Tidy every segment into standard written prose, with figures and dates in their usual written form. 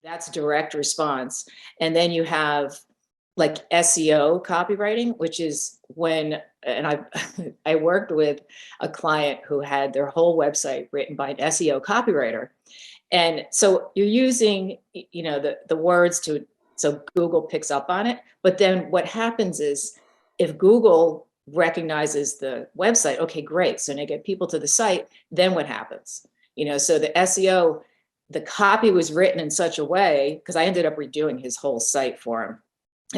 That's direct response. And then you have like SEO copywriting, which is when, and I worked with a client who had their whole website written by an SEO copywriter. And so you're using, the words so Google picks up on it. But then what happens is if Google recognizes the website, okay, great. So they get people to the site, then what happens? So the SEO, the copy was written in such a way, because I ended up redoing his whole site for him.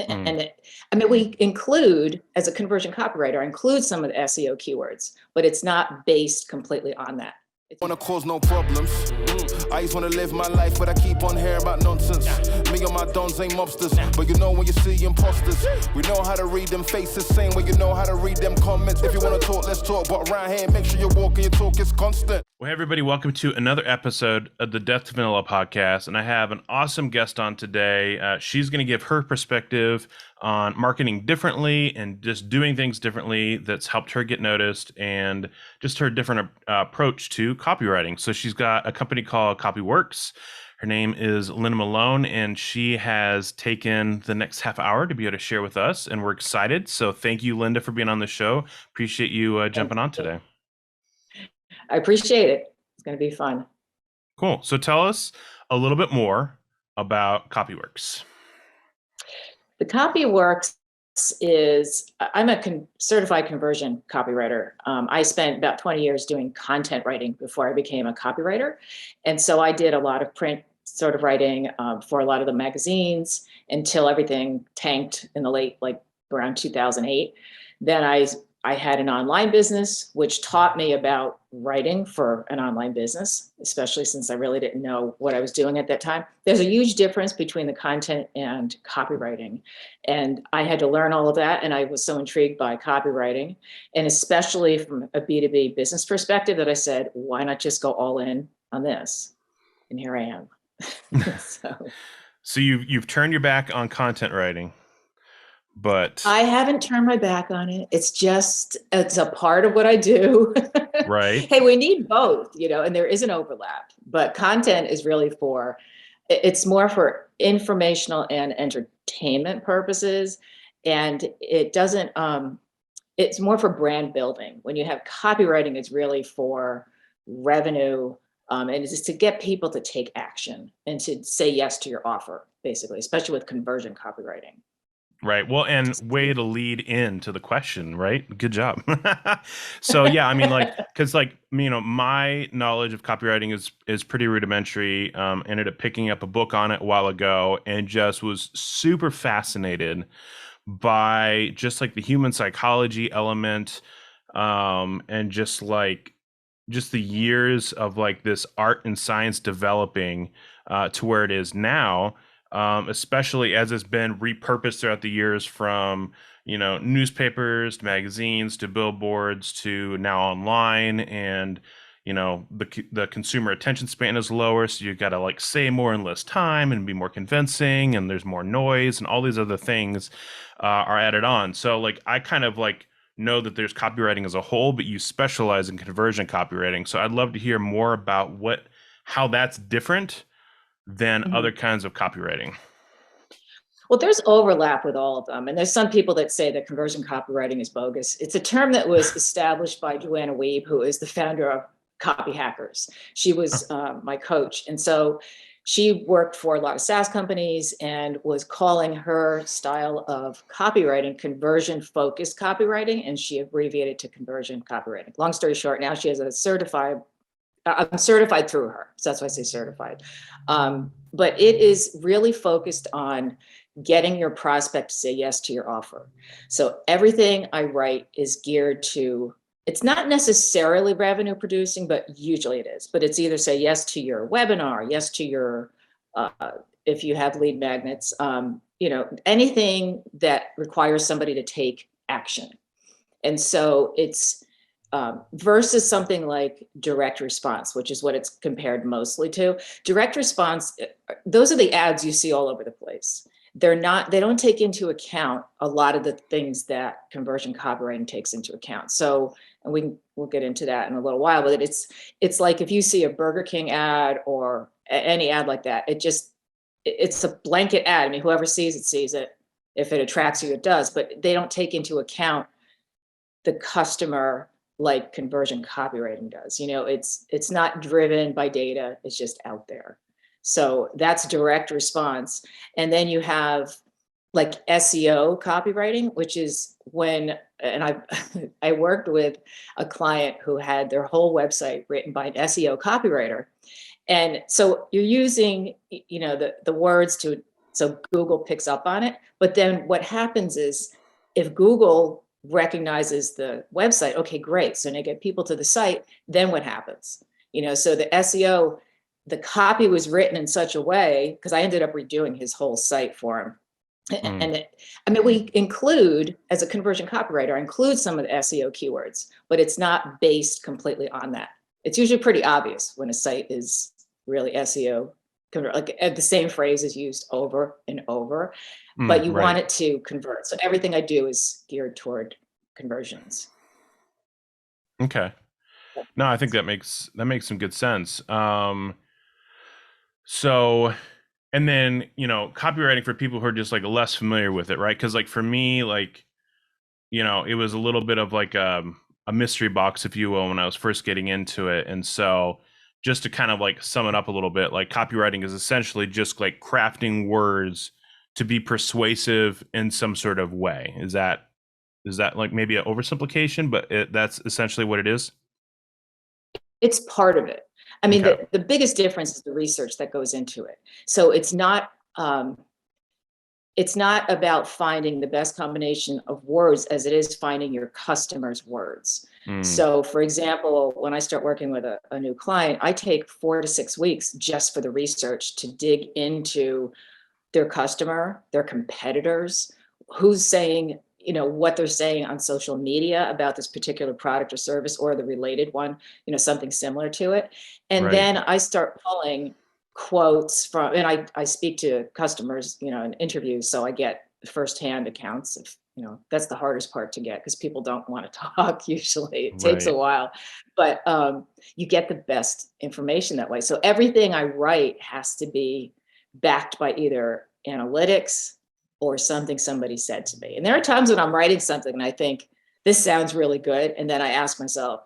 And we include, as a conversion copywriter, I include some of the SEO keywords, but it's not based completely on that. I wanna cause no problems. I just wanna live my life, but I keep on hearing about nonsense. Me and my dons ain't mobsters, but when you see imposters, we know how to read them faces, same way you know how to read them comments. If you wanna talk, let's talk, but around here, make sure you walk and your talk is constant. Well, hey everybody, welcome to another episode of the Death to Vanilla podcast, and I have an awesome guest on today. She's going to give her perspective on marketing differently and just doing things differently that's helped her get noticed, and just her different approach to copywriting. So she's got a company called COPYWORX. Her name is Linda Melone, and she has taken the next half hour to be able to share with us, and we're excited. So thank you, Linda, for being on the show. Appreciate you jumping on today. I appreciate it. It's going to be fun. Cool. So tell us a little bit more about COPYWORX. The COPYWORX is, I'm a certified conversion copywriter. I spent about 20 years doing content writing before I became a copywriter. And so I did a lot of print sort of writing for a lot of the magazines until everything tanked in the late, around 2008. Then I had an online business, which taught me about writing for an online business, especially since I really didn't know what I was doing at that time. There's a huge difference between the content and copywriting. And I had to learn all of that. And I was so intrigued by copywriting, and especially from a B2B business perspective, that I said, why not just go all in on this? And here I am. So you've turned your back on content writing. But I haven't turned my back on it. It's a part of what I do. Right. Hey, we need both, and there is an overlap, but content is really it's more for informational and entertainment purposes. And it doesn't, it's more for brand building. When you have copywriting, it's really for revenue. And it's just to get people to take action and to say yes to your offer, basically, especially with conversion copywriting. Right. Well, and way to lead into the question, right? Good job. So yeah, I mean, because my knowledge of copywriting is pretty rudimentary. Ended up picking up a book on it a while ago, and just was super fascinated by just the human psychology element, and just the years of this art and science developing to where it is now. Especially as it's been repurposed throughout the years from, newspapers to magazines to billboards to now online, and, the consumer attention span is lower. So you've got to say more in less time and be more convincing, and there's more noise and all these other things are added on. So I kind of know that there's copywriting as a whole, but you specialize in conversion copywriting. So I'd love to hear more about how that's different than other kinds of copywriting. Well, there's overlap with all of them. And there's some people that say that conversion copywriting is bogus. It's a term that was established by Joanna Wiebe, who is the founder of Copy Hackers. She was my coach. And so she worked for a lot of SaaS companies and was calling her style of copywriting conversion-focused copywriting, and she abbreviated to conversion copywriting. Long story short, now she has I'm certified through her, so that's why I say certified. But it is really focused on getting your prospect to say yes to your offer. So everything I write is geared to, it's not necessarily revenue producing, but usually it is. But it's either say yes to your webinar, yes to your, if you have lead magnets, anything that requires somebody to take action. And so it's, versus something like direct response, which is what it's compared mostly to. Direct response, those are the ads you see all over the place. They don't take into account a lot of the things that conversion copywriting takes into account. So, and we'll get into that in a little while, but it's like if you see a Burger King ad or any ad like that, it's a blanket ad. I mean, whoever sees it sees it. If it attracts you, it does, but they don't take into account the customer like conversion copywriting does. You know, it's not driven by data, it's just out there. So that's direct response. And then you have like SEO copywriting, which is when, and I worked with a client who had their whole website written by an SEO copywriter. And so you're using, you know, the words to, so Google picks up on it. But then what happens is if Google recognizes the website, okay, great. So they get people to the site, then what happens? You know, so the SEO, the copy was written in such a way, because I ended up redoing his whole site for him. And I mean, we include, as a conversion copywriter, I include some of the SEO keywords, but it's not based completely on that. It's usually pretty obvious when a site is really SEO, like the same phrase is used over and over, but you want it to convert. So everything I do is geared toward conversions. Okay. No, I think that makes some good sense. So, and then, you know, copywriting for people who are just like less familiar with it, right? Because like for me, like, you know, it was a little bit of like a mystery box, if you will, when I was first getting into it. And so just to kind of like sum it up a little bit, like copywriting is essentially just like crafting words to be persuasive in some sort of way. Is that like maybe an oversimplification, but that's essentially what it is? It's part of it. I mean, Okay. the biggest difference is the research that goes into it. So it's not about finding the best combination of words as it is finding your customer's words. So for example, when I start working with a new client, I take 4 to 6 weeks just for the research to dig into their customer, their competitors, who's saying, you know, what they're saying on social media about this particular product or service, or the related one, you know, something similar to it. And then I start pulling quotes from, and I speak to customers, you know, in interviews. So I get firsthand accounts of, you know, that's the hardest part to get because people don't want to talk usually. It takes a while, but you get the best information that way. So everything I write has to be backed by either analytics or something somebody said to me. And there are times when I'm writing something and I think, this sounds really good. And then I ask myself,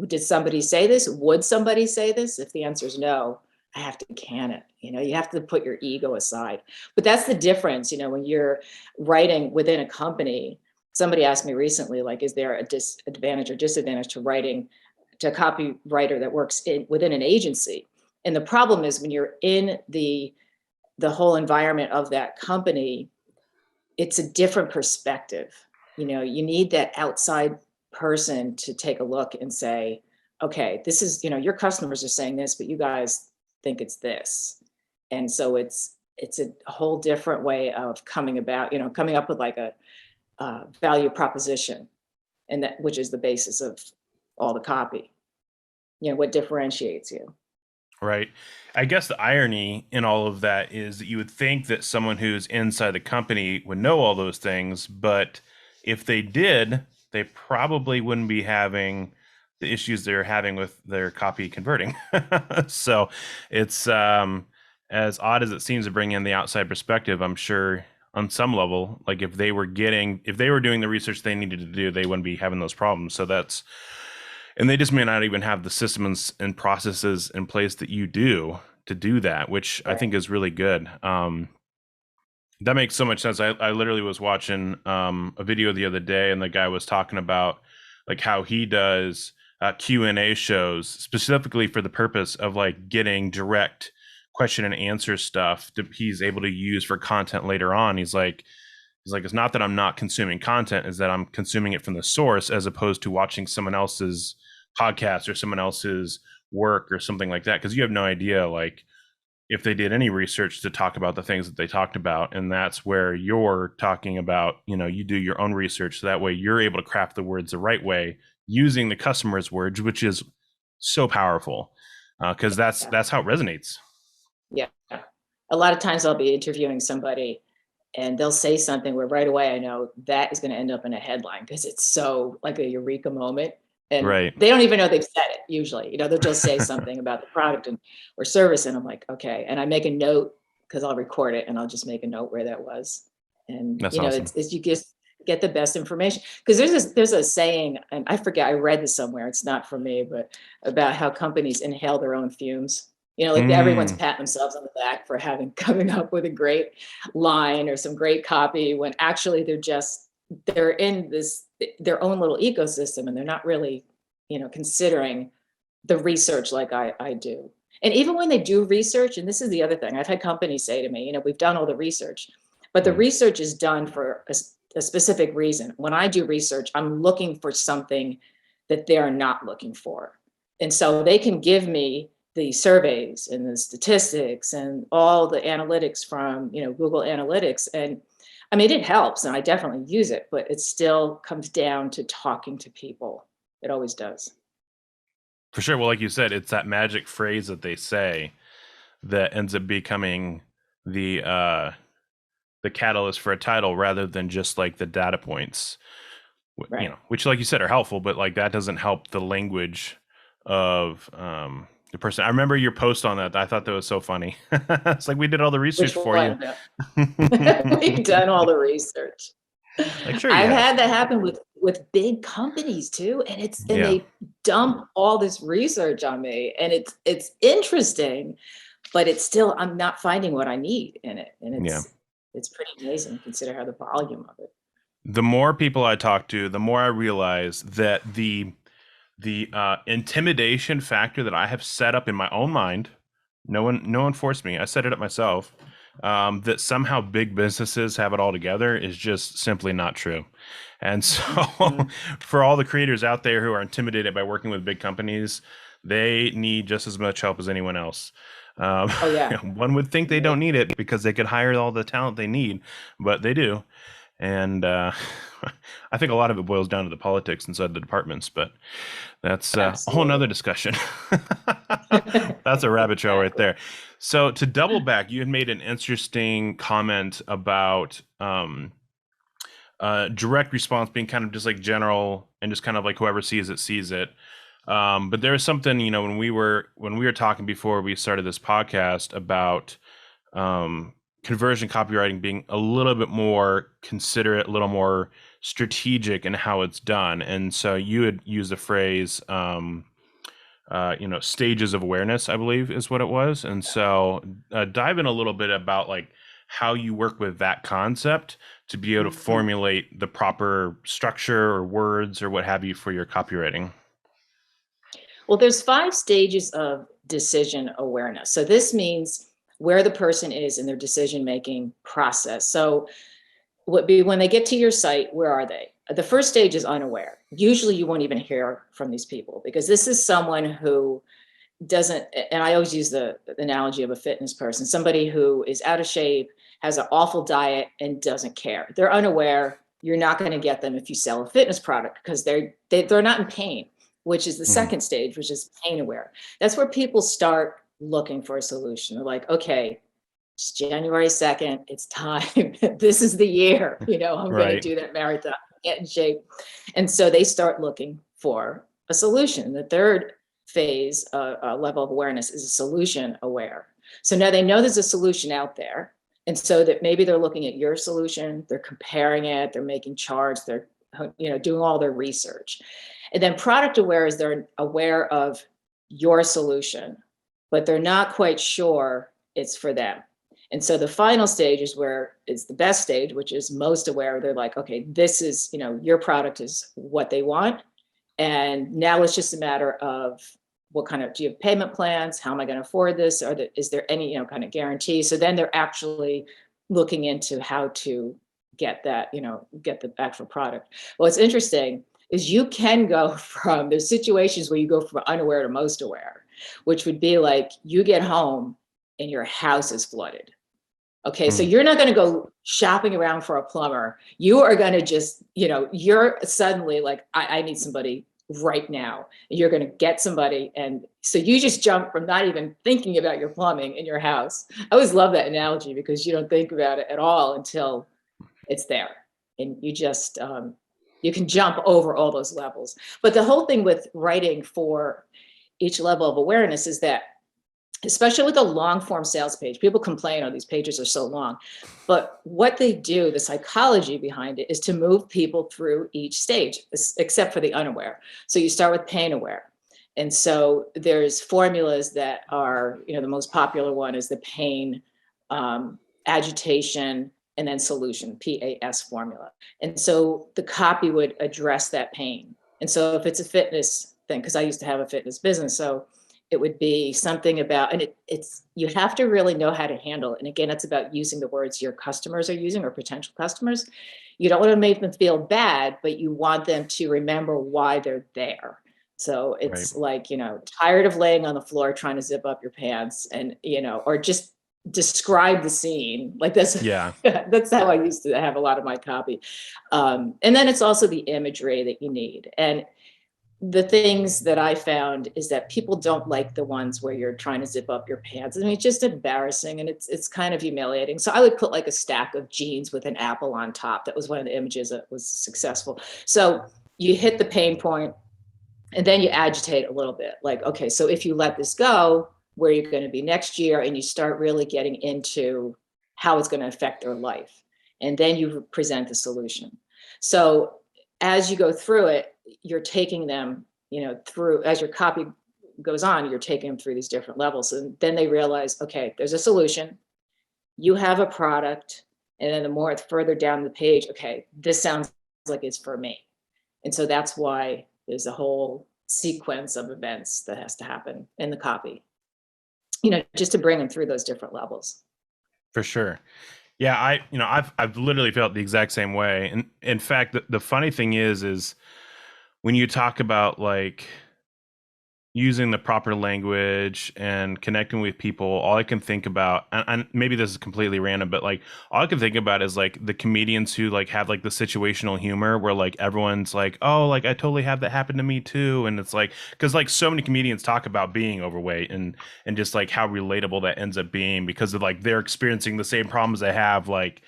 did somebody say this? Would somebody say this? If the answer is no, I have to can it. You know, you have to put your ego aside. But that's the difference, you know, when you're writing within a company. Somebody asked me recently, like, is there a disadvantage or disadvantage to writing to a copywriter that works within an agency? And the problem is when you're in the whole environment of that company, it's a different perspective. You know, you need that outside person to take a look and say, okay, this is, you know, your customers are saying this, but you guys think it's this. And so it's a whole different way of coming about, you know, coming up with like a value proposition, and that, which is the basis of all the copy, you know, what differentiates you. Right. I guess the irony in all of that is that you would think that someone who's inside the company would know all those things, but if they did, they probably wouldn't be having the issues they're having with their copy converting. So it's as odd as it seems to bring in the outside perspective, I'm sure on some level, like if they were doing the research they needed to do, they wouldn't be having those problems. So that's, and they just may not even have the systems and processes in place that you do to do that, which I think is really good. That makes so much sense. I literally was watching a video the other day, and the guy was talking about like how he does Q&A shows specifically for the purpose of like getting direct question and answer stuff that he's able to use for content later on. He's like, it's not that I'm not consuming content, is that I'm consuming it from the source as opposed to watching someone else's podcast or someone else's work or something like that. Because you have no idea, like, if they did any research to talk about the things that they talked about. And that's where you're talking about, you know, you do your own research. So that way you're able to craft the words the right way using the customer's words, which is so powerful because that's how it resonates. Yeah. A lot of times I'll be interviewing somebody and they'll say something where right away I know that is going to end up in a headline because it's so like a eureka moment. And they don't even know they've said it usually. You know, they'll just say something about the product or service. And I'm like, okay. And I make a note because I'll record it and I'll just make a note where that was. And That's you know, awesome. it's you just get the best information. Because there's a saying, and I forget, I read this somewhere, it's not from me, but about how companies inhale their own fumes. You know, like everyone's Mm, patting themselves on the back for coming up with a great line or some great copy, when actually they're in their own little ecosystem, and they're not really, you know, considering the research like I do. And even when they do research, and this is the other thing, I've had companies say to me, you know, we've done all the research, but the mm, research is done for a specific reason. When I do research, I'm looking for something that they're not looking for. And so they can give me the surveys and the statistics and all the analytics from, you know, Google Analytics. And I mean, it helps and I definitely use it, but it still comes down to talking to people. It always does. for sure. Well, like you said, it's that magic phrase that they say that ends up becoming the catalyst for a title rather than just like the data points, you Right. know, which, like you said, are helpful, but like that doesn't help the language of the person. I remember your post on that. I thought that was so funny. It's like, we did all the research Which for you. one? We've done all the research. Like, sure you I've have. had that happen with big companies too, and Yeah. they dump all this research on me, and it's interesting, but it's still, I'm not finding what I need in it, and Yeah. it's pretty amazing to consider how the volume of it. The more people I talk to, the more I realize that the intimidation factor that I have set up in my own mind, no one forced me, I set it up myself, that somehow big businesses have it all together is just simply not true. And so for all the creators out there who are intimidated by working with big companies, they need just as much help as anyone else. Oh yeah. One would think they don't need it because they could hire all the talent they need, but they do. And I think a lot of it boils down to the politics inside the departments, but that's a whole nother discussion. That's a rabbit trail right there. So to double back, you had made an interesting comment about direct response being kind of just like general and just kind of like whoever sees it sees it. But there was something, you know, when we were talking before we started this podcast about conversion copywriting being a little bit more considerate, a little more strategic in how it's done. And so you had used the phrase, you know, stages of awareness, I believe is what it was. And so dive in a little bit about like how you work with that concept to be able to formulate the proper structure or words or what have you for your copywriting. Well, there's 5 stages of decision awareness. So this means where the person is in their decision-making process. So when they get to your site, where are they? The first stage is unaware. Usually you won't even hear from these people because this is someone who doesn't, and I always use the analogy of a fitness person, somebody who is out of shape, has an awful diet and doesn't care. They're unaware. You're not going to get them if you sell a fitness product because they're not in pain, which is the second stage, which is pain aware. That's where people start looking for a solution. They're like, okay, it's January 2nd. It's time. This is the year, you know, I'm going to do that marathon, get in shape. And so they start looking for a solution. The third phase, level of awareness, is a solution aware. So now they know there's a solution out there. And so that maybe they're looking at your solution, they're comparing it, they're making charts, they're, you know, doing all their research. And then product aware is they're aware of your solution, but they're not quite sure it's for them. And so the final stage is where it's the best stage, which is most aware. They're like, okay, this is, you know, your product is what they want. And now it's just a matter of what kind of, do you have payment plans? How am I going to afford this? Is there any, you know, kind of guarantee? So then they're actually looking into how to get that, you know, get the actual product. What's interesting is you can go from, there's situations where you go from unaware to most aware, which would be like you get home and your house is flooded. Okay, so you're not going to go shopping around for a plumber. You are going to just, you know, you're suddenly like, I need somebody right now. You're going to get somebody. And so you just jump from not even thinking about your plumbing in your house. I always love that analogy because you don't think about it at all until it's there. And you just, you can jump over all those levels. But the whole thing with writing for each level of awareness is that especially with a long form sales page. People complain, oh, these pages are so long. But what they do, the psychology behind it, is to move people through each stage, except for the unaware. So you start with pain aware. And so there's formulas that are, the most popular one is the pain, agitation, and then solution, PAS formula. And so the copy would address that pain. And so if it's a fitness thing, because I used to have a fitness business, so it would be something about, and it's, you have to really know how to handle it. And again, it's about using the words your customers are using or potential customers. You don't want to make them feel bad, but you want them to remember why they're there. So it's like, tired of laying on the floor trying to zip up your pants and, or just describe the scene like this. Yeah. That's how I used to have a lot of my copy. And then it's also the imagery that you need. And the things that I found is that people don't like the ones where you're trying to zip up your pants. I mean, it's just embarrassing and it's kind of humiliating. So I would put like a stack of jeans with an apple on top. That was one of the images that was successful. So you hit the pain point and then you agitate a little bit. Like, okay, so if you let this go, where you're going to be next year, and you start really getting into how it's going to affect their life. And then you present the solution. So as you go through it, you're taking them, through, as your copy goes on, you're taking them through these different levels. And then they realize, okay, there's a solution, you have a product. And then the more it's further down the page, okay, this sounds like it's for me. And so that's why there's a whole sequence of events that has to happen in the copy, just to bring them through those different levels. For sure. Yeah, I've literally felt the exact same way. And in fact, the funny thing is when you talk about like using the proper language and connecting with people, all I can think about, and maybe this is completely random, but like all I can think about is like the comedians who like have like the situational humor where like everyone's like, oh, like I totally have that happen to me too. And it's like, because like so many comedians talk about being overweight and just like how relatable that ends up being because of like they're experiencing the same problems they have. Like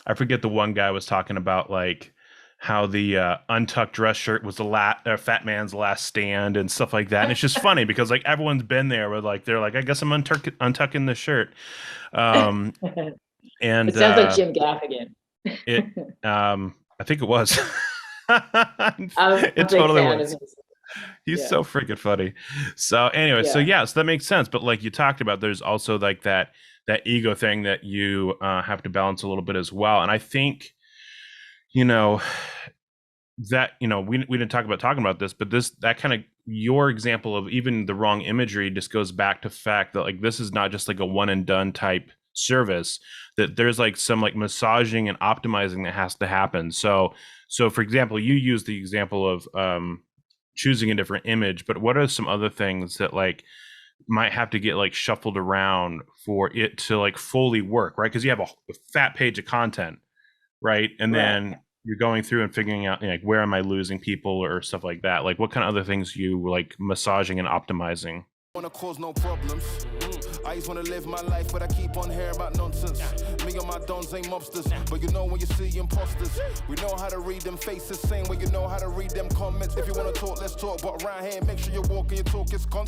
I forget, the one guy was talking about like how the untucked dress shirt was the fat man's last stand and stuff like that. And it's just funny because like everyone's been there with like, they're like, I guess I'm untucking the shirt. And it sounds like Jim Gaffigan. I think it was. It totally was. He's so freaking funny. So anyway, so that makes sense. But like you talked about, there's also like that ego thing that you have to balance a little bit as well. And I think, that, we didn't talk about this, but that kind of, your example of even the wrong imagery just goes back to fact that like, this is not just like a one and done type service, that there's like some like massaging and optimizing that has to happen. So for example, you use the example of choosing a different image, but what are some other things that like might have to get like shuffled around for it to like fully work, right? Because you have a fat page of content, right? And then you're going through and figuring out like, where am I losing people or stuff like that? Like what kind of other things you like massaging and optimizing? Wanna cause no problems. I just wanna live my life, but I keep on hearing about nonsense. Me and my dons ain't mobsters, but when you see imposters, we know how to read them faces, same way you know how to read them comments. If you wanna talk, let's talk, but around here, make sure you're walking your talk is constant.